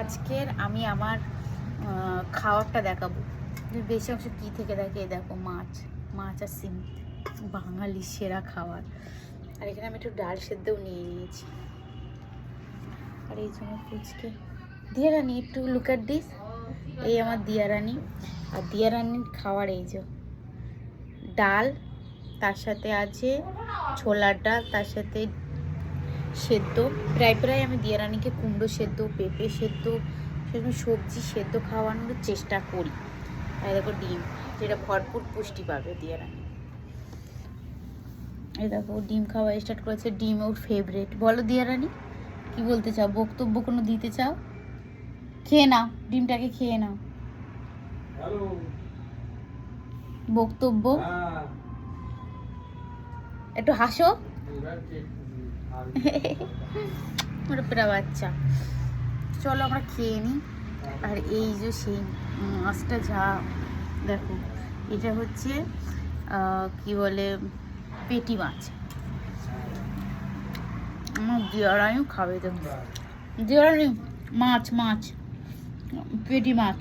আজকের আমি আমার খাওয়ারটা দেখাবো। বেশি অংশ কী থেকে দেখে দেখো, মাছ মাছ আর সিম, বাঙালির সেরা খাবার। আর এখানে আমি একটু ডাল সেদ্ধও নিয়ে নিয়েছি। আর এই জন্য ফুচকে দিয়া রানী, একটু লুক অ্যাট দিস। এই আমার দিয়া রানী। আর দিয়া রানীর খাওয়ার এই যে ডাল, তার সাথে আছে ছোলার ডাল, তার সাথে সেদ্ধ। প্রায় প্রায় আমি দিয়া রানীকে কুমড়ো সেদ্ধ, পেঁপে সেদ্ধ, সেরকম সবজি সেদ্ধ খাওয়ানোর চেষ্টা করি। আর দেখো ডিম, যেটা ভরপুর পুষ্টি পাবে দিয়া রানী। এই দেখো ডিম খাওয়া স্টার্ট করেছে। ডিম ওর ফেভারেট। বলো দিয়া রানী, কি বলতে চাও? বক্তব্য কোনো দিতে চাও? খেয়ে নাও, ডিমটাকে খেয়ে নাও। বক্তব্য একটু হাসো। ওটা পেটা বাচ্চা। চলো আমরা খেয়ে নিই। আর এই যে সেই মাছটা, যা দেখো, এটা হচ্ছে কি বলে, পেটি মাছ। আমার দিয়ারানিও খাবে। দেখো দিয়ারানি, মাছ মাছ, পেটি মাছ।